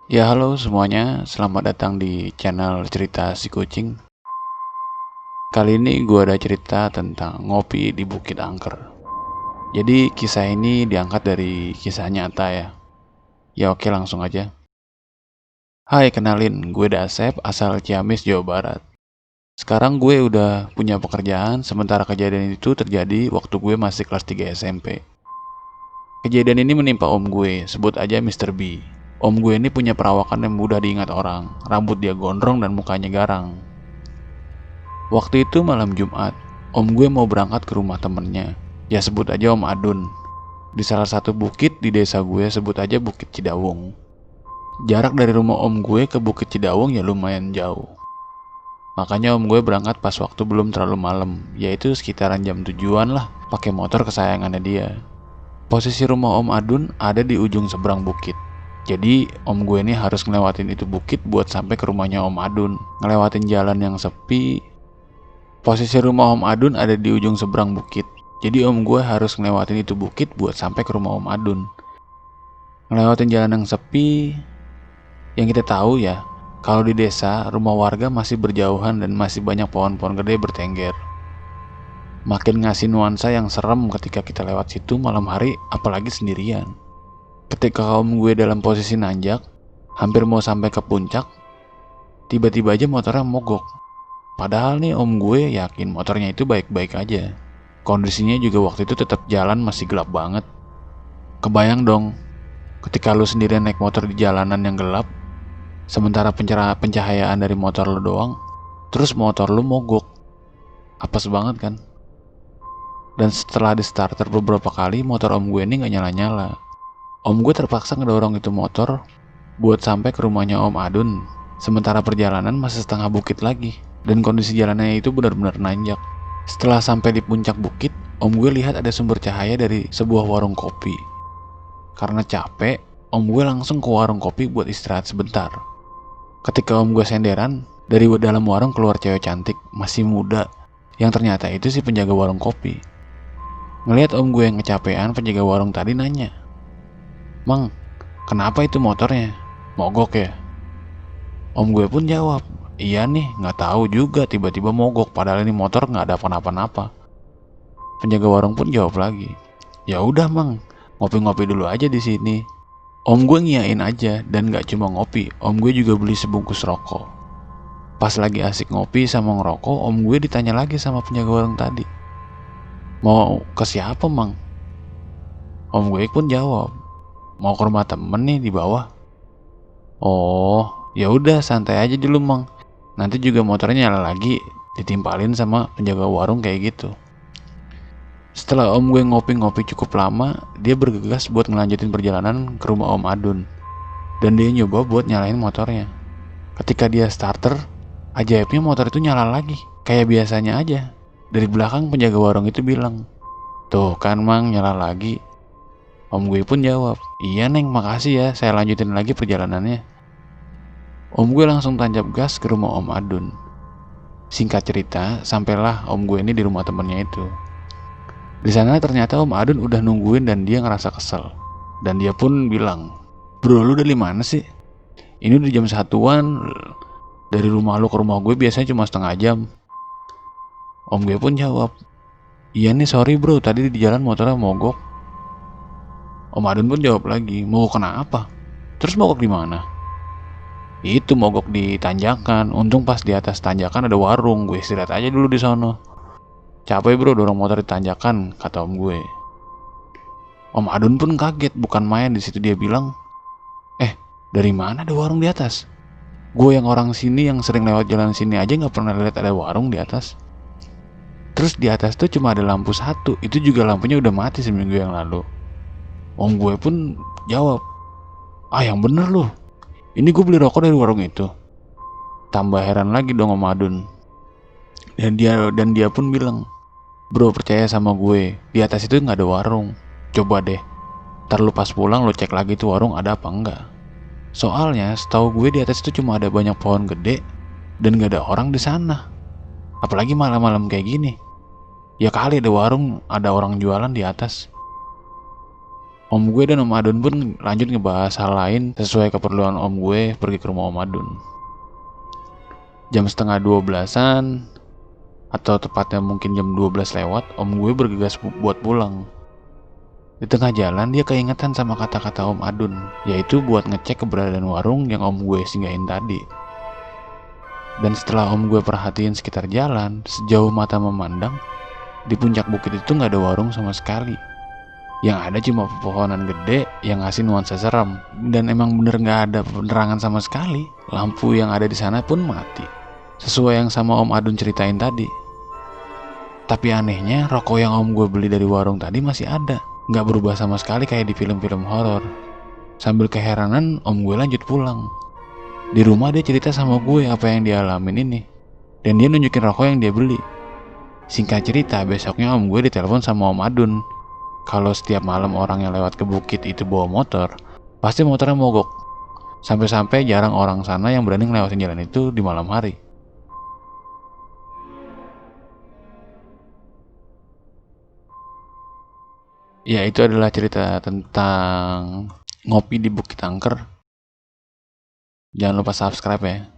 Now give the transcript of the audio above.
Ya halo semuanya, selamat datang di channel cerita si kucing. Kali ini gue ada cerita tentang ngopi di Bukit Angker. Jadi kisah ini diangkat dari kisah nyata ya. Ya oke langsung aja. Hai kenalin, gue Dasep asal Ciamis, Jawa Barat. Sekarang gue udah punya pekerjaan, sementara kejadian itu terjadi waktu gue masih kelas 3 SMP. Kejadian ini menimpa om gue, sebut aja Mr. B. Om gue ini punya perawakan yang mudah diingat orang, rambut dia gondrong dan mukanya garang. Waktu itu malam Jumat, om gue mau berangkat ke rumah temennya. Ya sebut aja Om Adun. Di salah satu bukit di desa gue, sebut aja Bukit Cidawung. Jarak dari rumah om gue ke Bukit Cidawung ya lumayan jauh. Makanya om gue berangkat pas waktu belum terlalu malam, yaitu sekitaran jam 7-an lah, pakai motor kesayangannya dia. Posisi rumah Om Adun ada di ujung seberang bukit. Jadi om gue ini harus ngelewatin itu bukit buat sampai ke rumahnya Om Adun. Ngelewatin jalan yang sepi. Posisi rumah Om Adun ada di ujung seberang bukit. Jadi om gue harus ngelewatin itu bukit buat sampai ke rumah Om Adun. Ngelewatin jalan yang sepi. Yang kita tahu ya, kalau di desa, rumah warga masih berjauhan dan masih banyak pohon-pohon gede bertengger. Makin ngasih nuansa yang serem ketika kita lewat situ malam hari, apalagi sendirian. Ketika om gue dalam posisi nanjak, hampir mau sampai ke puncak, tiba-tiba aja motornya mogok. Padahal nih om gue yakin motornya itu baik-baik aja. Kondisinya juga waktu itu tetap jalan masih gelap banget. Kebayang dong, ketika lu sendirian naik motor di jalanan yang gelap, sementara pencahayaan dari motor lu doang, terus motor lu mogok. Apes banget kan? Dan setelah di starter beberapa kali, motor om gue ini gak nyala-nyala. Om gue terpaksa ngedorong itu motor buat sampai ke rumahnya Om Adun. Sementara perjalanan masih setengah bukit lagi, dan kondisi jalannya itu benar-benar nanjak. Setelah sampai di puncak bukit, om gue lihat ada sumber cahaya dari sebuah warung kopi. Karena capek, om gue langsung ke warung kopi buat istirahat sebentar. Ketika om gue senderan, dari dalam warung keluar cewek cantik, masih muda, yang ternyata itu si penjaga warung kopi. Ngelihat om gue yang kecapean, penjaga warung tadi nanya, "Mang, kenapa itu motornya? Mogok ya?" Om gue pun jawab, "Iya nih, nggak tahu juga tiba-tiba mogok, padahal ini motor nggak ada apa-apa." Penjaga warung pun jawab lagi, "Ya udah mang, ngopi-ngopi dulu aja di sini." Om gue ngiyain aja, dan nggak cuma ngopi, om gue juga beli sebungkus rokok. Pas lagi asik ngopi sama ngerokok, om gue ditanya lagi sama penjaga warung tadi, "Mau ke siapa mang?" Om gue pun jawab, "Mau ke rumah temen nih di bawah." "Oh, ya udah santai aja dulu mang. Nanti juga motornya nyala lagi." Ditimpalin sama penjaga warung kayak gitu. Setelah om gue ngopi-ngopi cukup lama, dia bergegas buat ngelanjutin perjalanan ke rumah Om Adun. Dan dia nyoba buat nyalain motornya. Ketika dia starter, ajaibnya motor itu nyala lagi, kayak biasanya aja. Dari belakang penjaga warung itu bilang, "Tuh kan mang, nyala lagi." Om gue pun jawab, "Iya neng, makasih ya, saya lanjutin lagi perjalanannya." Om gue langsung tancap gas ke rumah Om Adun. Singkat cerita, sampailah om gue ini di rumah temennya itu. Di sana ternyata Om Adun udah nungguin dan dia ngerasa kesel. Dan dia pun bilang, "Bro, lu dari mana sih? Ini udah jam 1-an. Dari rumah lu ke rumah gue biasanya cuma setengah jam." Om gue pun jawab, "Iya nih sorry bro, tadi di jalan motornya mogok." Om Adun pun jawab lagi, "Mogok kenapa? Terus mogok di mana?" "Itu mogok di tanjakan. Untung pas di atas tanjakan ada warung. Gue istirahat aja dulu di sono. Capek bro dorong motor di tanjakan," kata om gue. Om Adun pun kaget, bukan main. Di situ dia bilang, dari mana ada warung di atas? Gue yang orang sini yang sering lewat jalan sini aja nggak pernah lihat ada warung di atas. Terus di atas tuh cuma ada lampu satu, itu juga lampunya udah mati seminggu yang lalu." Om gue pun jawab, "Ah yang bener loh, ini gue beli rokok dari warung itu." Tambah heran lagi dong Om Adun. Dan dia pun bilang, "Bro percaya sama gue, di atas itu nggak ada warung. Coba deh, ntar lu pas pulang lu cek lagi tuh warung ada apa enggak. Soalnya setahu gue di atas itu cuma ada banyak pohon gede dan gak ada orang di sana. Apalagi malam-malam kayak gini. Ya kali ada warung, ada orang jualan di atas." Om gue dan Om Adun pun lanjut ngebahas hal lain sesuai keperluan om gue pergi ke rumah Om Adun. Jam setengah 12-an, atau tepatnya mungkin jam 12 lewat, om gue bergegas buat pulang. Di tengah jalan dia keingetan sama kata-kata Om Adun, yaitu buat ngecek keberadaan warung yang om gue singgahin tadi. Dan setelah om gue perhatiin sekitar jalan, sejauh mata memandang, di puncak bukit itu gak ada warung sama sekali. Yang ada cuma pepohonan gede yang ngasih nuansa seram. Dan emang bener gak ada penerangan sama sekali. Lampu yang ada di sana pun mati, sesuai yang sama Om Adun ceritain tadi. Tapi anehnya rokok yang om gue beli dari warung tadi masih ada, gak berubah sama sekali kayak di film-film horor. Sambil keheranan om gue lanjut pulang. Di rumah dia cerita sama gue apa yang dia alamin ini, dan dia nunjukin rokok yang dia beli. Singkat cerita, besoknya om gue ditelepon sama Om Adun kalau setiap malam orang yang lewat ke bukit itu bawa motor, pasti motornya mogok. Sampai-sampai jarang orang sana yang berani ngelewatin jalan itu di malam hari. Ya, itu adalah cerita tentang ngopi di Bukit Angker. Jangan lupa subscribe ya.